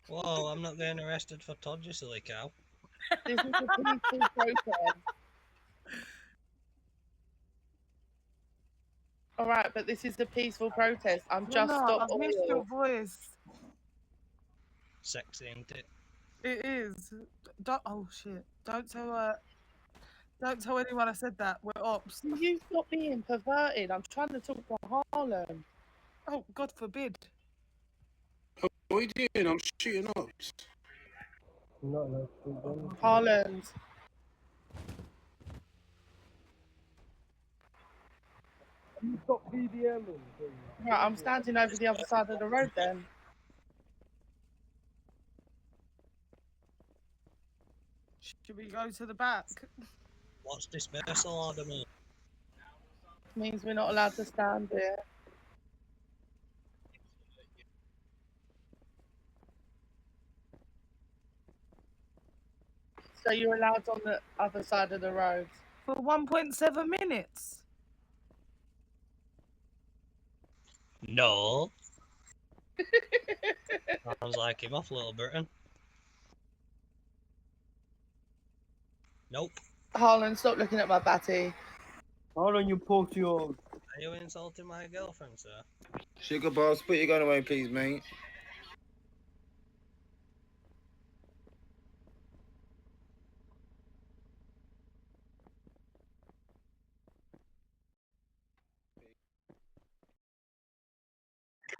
Whoa, I'm not getting arrested for Todd, you silly cow. This is a peaceful protest. All right, but this is a peaceful protest. I'm just No, stop I've missed your oil. voice. Sexy, ain't it? It is. Don't, oh shit! Don't tell anyone I said that. We're ops. Will you stop being perverted? I'm trying to talk to Harlem. Oh, God forbid. What are you doing? I'm shooting up. Harlem's. Stop PDMing, please. Right, I'm standing over the other side of the road then. Should we go to the back? What's dispersal order mean? Means we're not allowed to stand here. So you're allowed on the other side of the road. For 1.7 minutes. No. Sounds like him off, Little Britain. Nope. Harlan, stop looking at my batty. Hold on, you pork-your... Are you insulting my girlfriend, sir? Sugar boss, put your gun away, please, mate.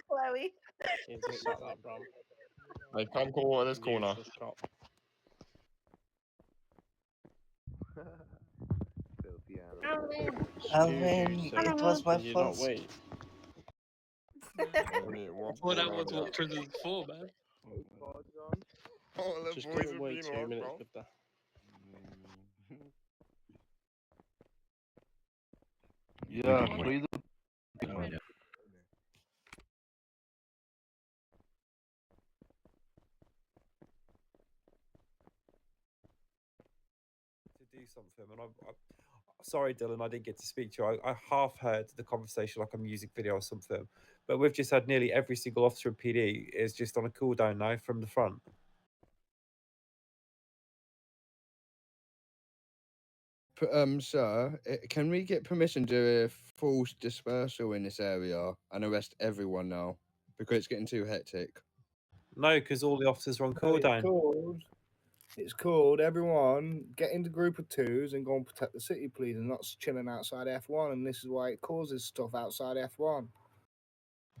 Chloe. Hey, come call this corner. Alvin, it was my fault. Wait. Well, that was what prison's for, man. Oh, Just gotta wait 2 minutes with that. Yeah, please. To do something, and I'm sorry, Dylan, I didn't get to speak to you. I half heard the conversation like a music video or something, but we've just had nearly every single officer in PD is just on a cool down now from the front. Sir, can we get permission to do a forced dispersal in this area and arrest everyone now? Because it's getting too hectic. No, because all the officers are on cool down. It's called everyone get into group of twos and go and protect the city, please, and not chilling outside F1. And this is why it causes stuff outside F1.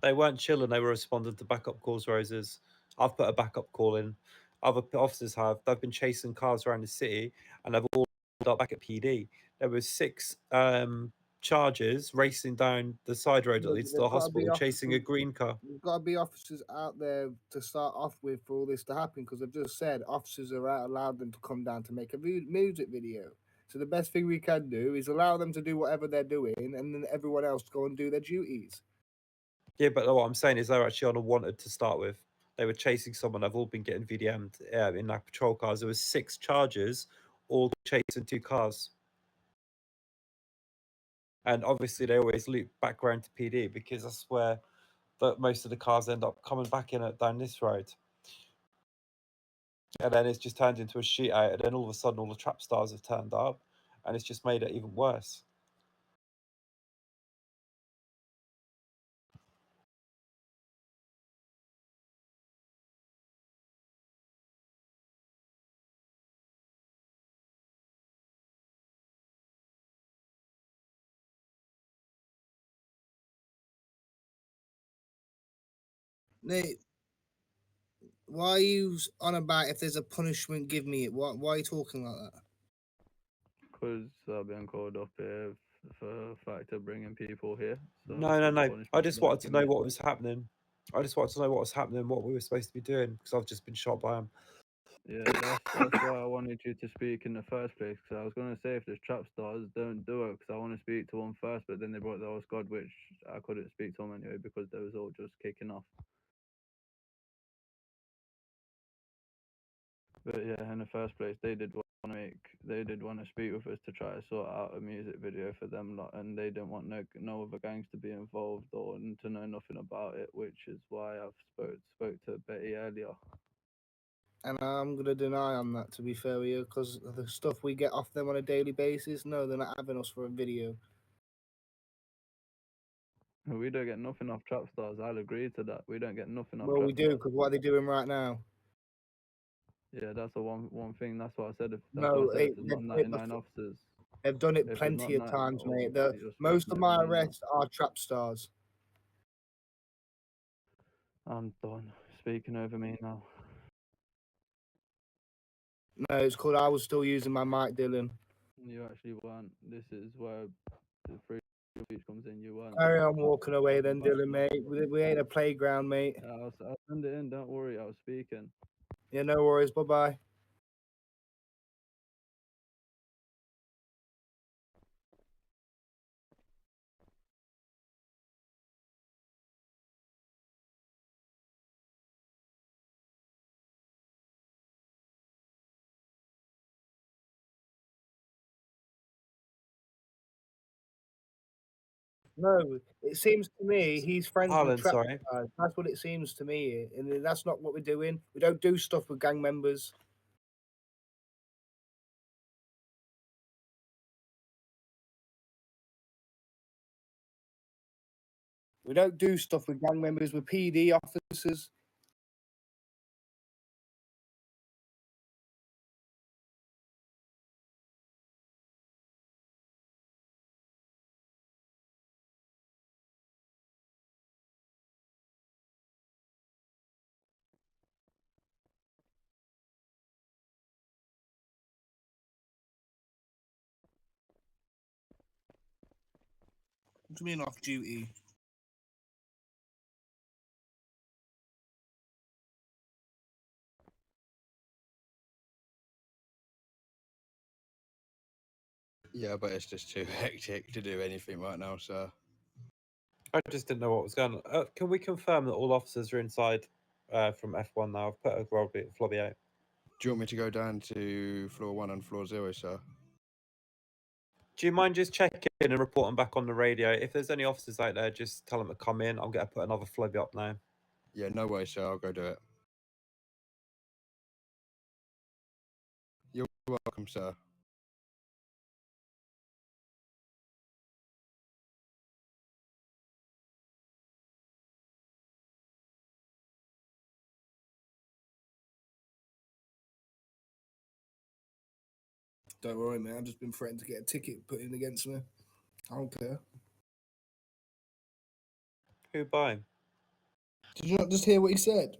They weren't chilling, they were responding to backup calls, Roses. I've put a backup call in. Other officers have. They've been chasing cars around the city and they've all got back at PD. There was 6 charges racing down the side road that leads to the hospital, chasing a green car. There's got to be officers out there to start off with for all this to happen, because I've just said officers are out, allowed them to come down to make a music video. So the best thing we can do is allow them to do whatever they're doing, and then everyone else go and do their duties. Yeah, but what I'm saying is they're actually on a wanted to start with. They were chasing someone. They've all been getting VDM'd in like patrol cars. There was 6 charges, all chasing 2 cars. And obviously, they always loop back around to PD because that's where most of the cars end up coming back in down this road. And then it's just turned into a shootout. And then all of a sudden, all the trap stars have turned up, and it's just made it even worse. Nate, why are you on about if there's a punishment, give me it? Why are you talking like that? Because I've been called up here for the fact of bringing people here. So No. I just wanted to know what was happening. I just wanted to know what was happening, what we were supposed to be doing, because I've just been shot by him. Yeah, that's why I wanted you to speak in the first place. Because I was gonna say if there's trap stars, don't do it. Because I want to speak to one first, but then they brought the whole squad, which I couldn't speak to them anyway because they was all just kicking off. But yeah, in the first place, they did want to speak with us to try to sort out a music video for them lot, and they didn't want no other gangs to be involved or to know nothing about it, which is why I've spoke to Betty earlier. And I'm gonna deny on that, to be fair with you, because the stuff we get off them on a daily basis. No, they're not having us for a video. We don't get nothing off Trap Stars. I'll agree to that. We don't get nothing off Well, Trap we do, Stars. because what are they doing right now? Yeah, that's the one thing. That's what I said. If that's No, what I said. If they've there's not done it 99 before. officers, They've done it if there's plenty not of times, oh, mate. you're Most speaking of my over me now. arrests are Trap Stars. I'm done speaking over me now. No, it's called I was still using my mic, Dylan. You actually weren't. This is where the free speech comes in. You weren't. Carry on walking away then, Dylan, mate. We ain't a playground, mate. I'll send it in. Don't worry. I was speaking. Yeah, no worries. Bye-bye. No, it seems to me he's friends with Harlan, Trap sorry. Stars. That's what it seems to me, and that's not what we're doing. We don't do stuff with gang members. We don't do stuff with gang members. We're PD officers. What do you mean off duty? Yeah, but it's just too hectic to do anything right now, sir. I just didn't know what was going on. Can we confirm that all officers are inside from F1 now? I've put a Flobby out. Do you want me to go down to floor 1 and floor 0, sir? Do you mind just checking and reporting back on the radio? If there's any officers out there, just tell them to come in. I'm going to put another Flobby up now. Yeah, no way, sir. I'll go do it. You're welcome, sir. Don't worry, man. I've just been threatened to get a ticket put in against me. I don't care. Who by? Did you not just hear what he said?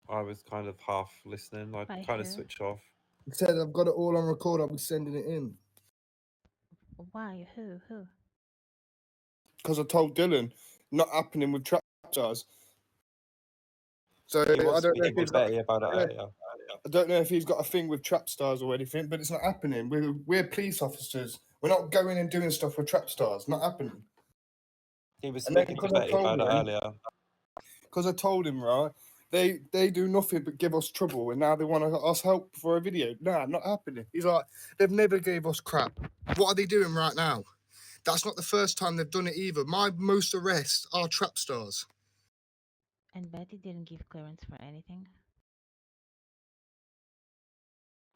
I was kind of half listening. I By kind of who? switched off. He said, I've got it all on record. I'll be sending it in. Why? Who? Because I told Dylan, not happening with Trap Stars. So He I was don't know if speaking he's with got. Betty about it Yeah. earlier. I don't know if he's got a thing with Trap Stars or anything, but it's not happening. We're police officers. We're not going and doing stuff with Trap Stars. Not happening. He was And then speaking to because I Betty told about it him- earlier. Because I told him, right, they do nothing but give us trouble, and now they want us help for a video. Nah, not happening. He's like, they've never gave us crap. What are they doing right now? That's not the first time they've done it either. My most arrests are Trap Stars. And Betty didn't give clearance for anything.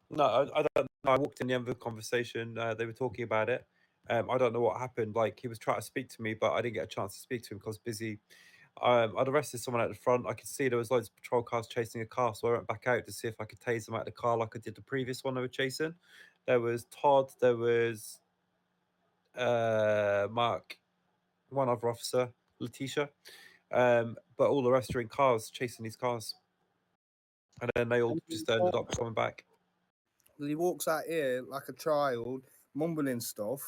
No, I don't know. I walked in the end of the conversation. They were talking about it. I don't know what happened. Like, he was trying to speak to me, but I didn't get a chance to speak to him because I was busy. I'd arrested someone at the front. I could see there was loads of patrol cars chasing a car, so I went back out to see if I could tase them out of the car like I did the previous one they were chasing. There was Todd, there was Mark, one other officer, Letitia, but all the rest are in cars chasing these cars, and then they all just ended up coming back. He walks out here like a child, mumbling stuff,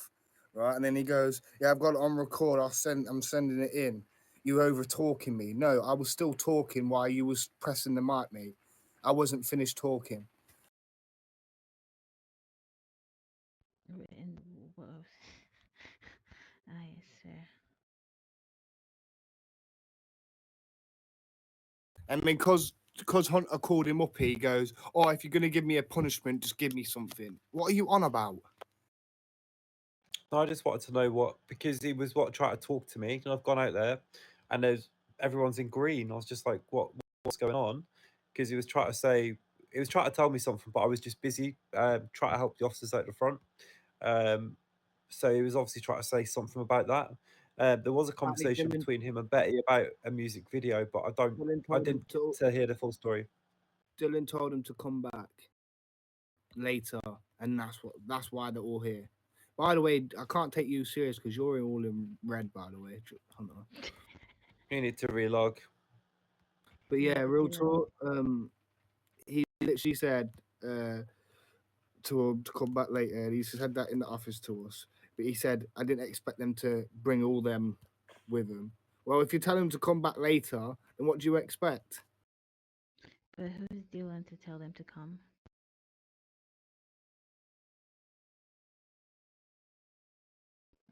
right? And then he goes, "Yeah, I've got it on record. I'm sending it in. You over talking me?" No, I was still talking while you was pressing the mic, mate. I wasn't finished talking. And whoa. I swear. And then because Hunter called him up, he goes, "Oh, if you're gonna give me a punishment, just give me something." What are you on about? No, I just wanted to know what, because he was trying to talk to me, and I've gone out there, and everyone's in green. I was just like, what's going on? because he was trying to tell me something, but I was just busy trying to help the officers out the front. So he was obviously trying to say something about that. There was a conversation Dylan- between him and Betty about a music video, but I didn't get to hear the full story. Dylan told him to come back later, and that's why they're all here. By the way, I can't take you serious because you're all in red. By the way, Hunter. You need to relog. But yeah, Yeah, real Dylan. talk. He literally said to him to come back later. And he said that in the office to us. But he said I didn't expect them to bring all them with him. Well, if you tell him to come back later, then what do you expect? But who's Dylan to tell them to come?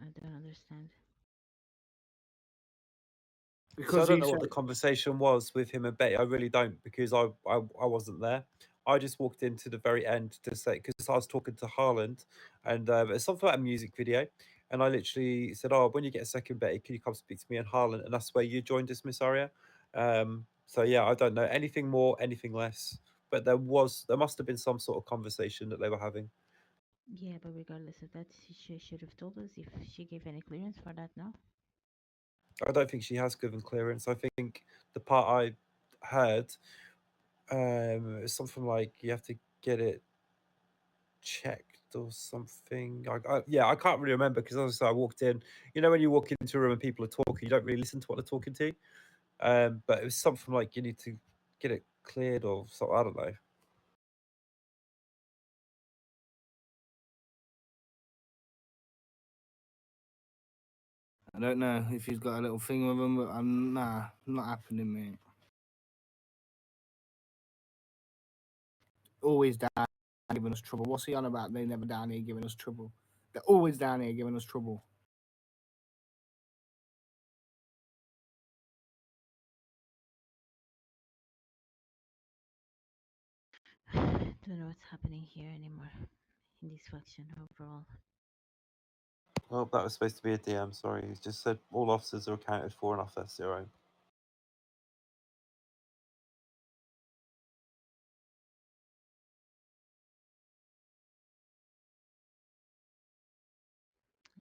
I don't understand. So I Because don't he know what said the conversation was with him and Betty. I really don't, because I wasn't there. I just walked into the very end to say, because I was talking to Harland, and it's something about a music video, and I literally said, "Oh, when you get a second, Betty, can you come speak to me and Harland?" And that's where you joined us, Miss Aria. So yeah, I don't know anything more, anything less, but there must have been some sort of conversation that they were having. Yeah, but regardless of that, she should have told us if she gave any clearance for that, no? I don't think she has given clearance. I think the part I heard, is something like you have to get it checked or something. Yeah, I can't really remember because obviously I walked in. You know, when you walk into a room and people are talking, you don't really listen to what they're talking to. But it was something like you need to get it cleared or something. I don't know. I don't know if he's got a little thing with him, but not happening, mate. Always down giving us trouble. What's he on about? They never down here giving us trouble. They're always down here giving us trouble. Don't know what's happening here anymore in this faction overall. Well, that was supposed to be a DM. Sorry, he just said all officers are accounted for and off their 0.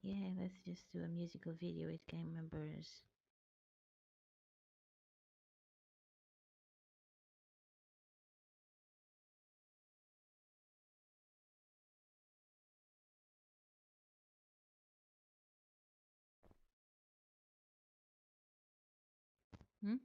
Yeah, let's just do a musical video with gang members. Hmm?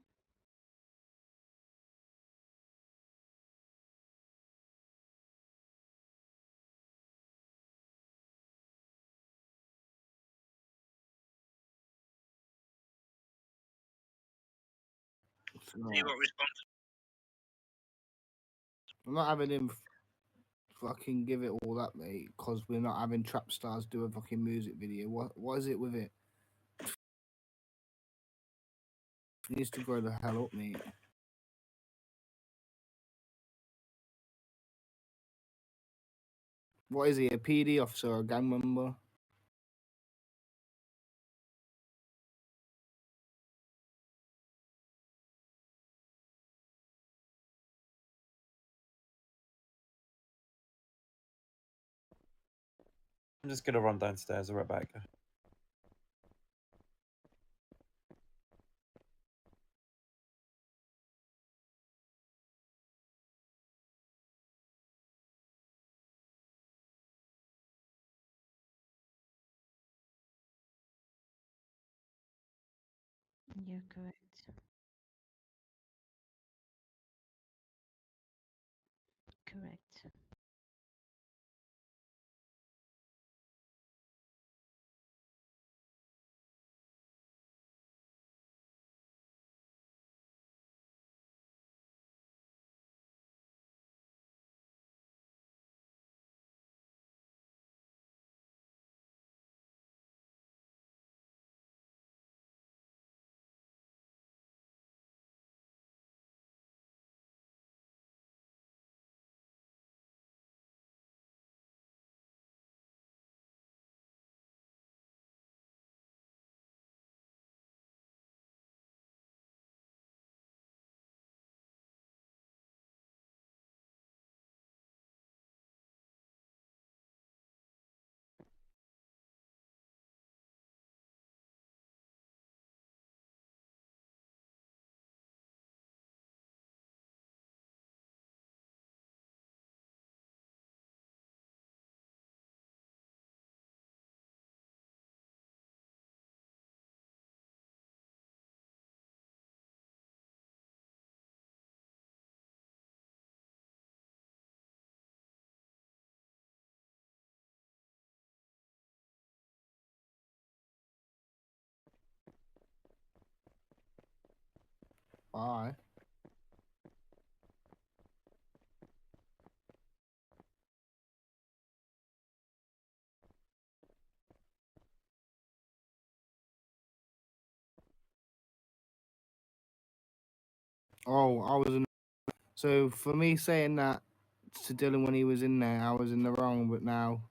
I'm not having him fucking give it all up, mate, because we're not having Trap Stars do a fucking music video. What is it with it? He needs to grow the hell up, mate. What is he, a PD officer or a gang member? I'm just gonna run downstairs. I'll be right back. You're correct. Correct. Bye. Oh, I was in. So for me saying that to Dylan when he was in there, I was in the wrong. But now,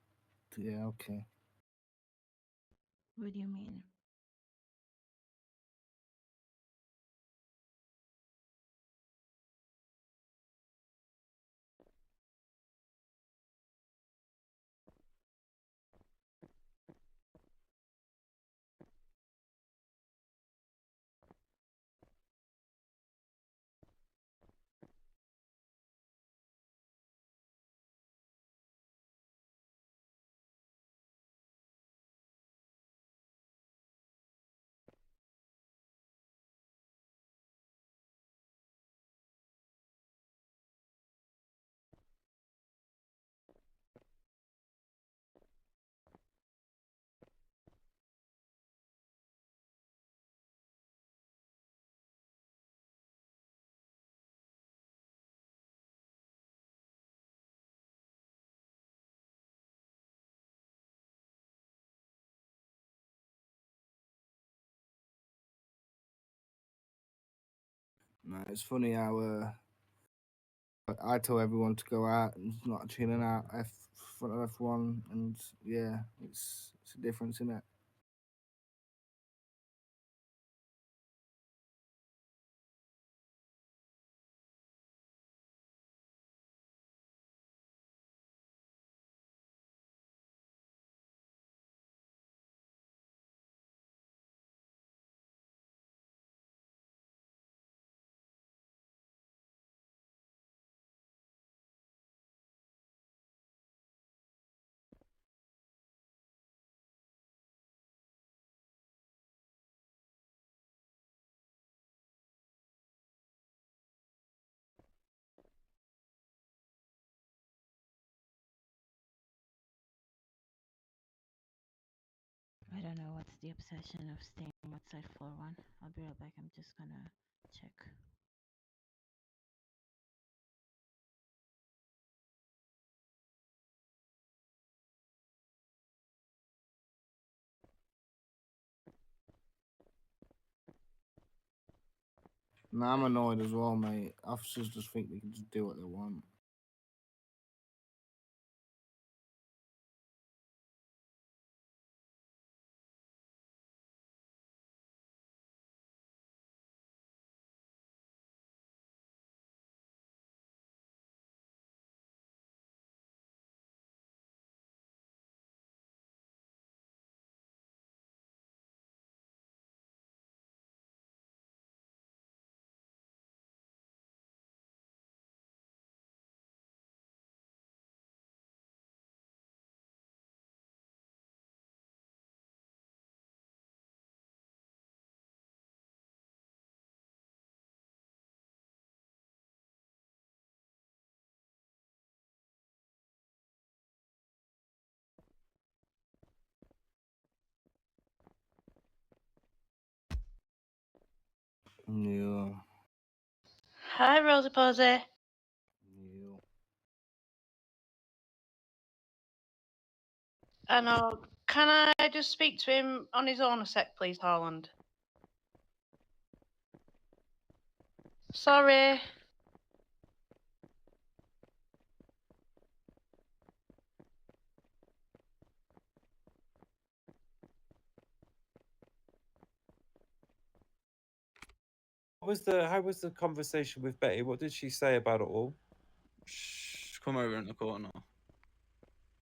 yeah, okay. What do you mean? No, it's funny how I tell everyone to go out and not chilling out front of F1, and yeah, it's a difference in it. I don't know what's the obsession of staying outside floor 1. I'll be right back. I'm just gonna check. Now I'm annoyed as well, mate. Officers just think they can just do what they want. Yeah. Hi, Rosie Posey. Yeah. I know. Can I just speak to him on his own a sec, please, Harland? Sorry. How was the conversation with Betty? What did she say about it all? Shh, come over in the corner.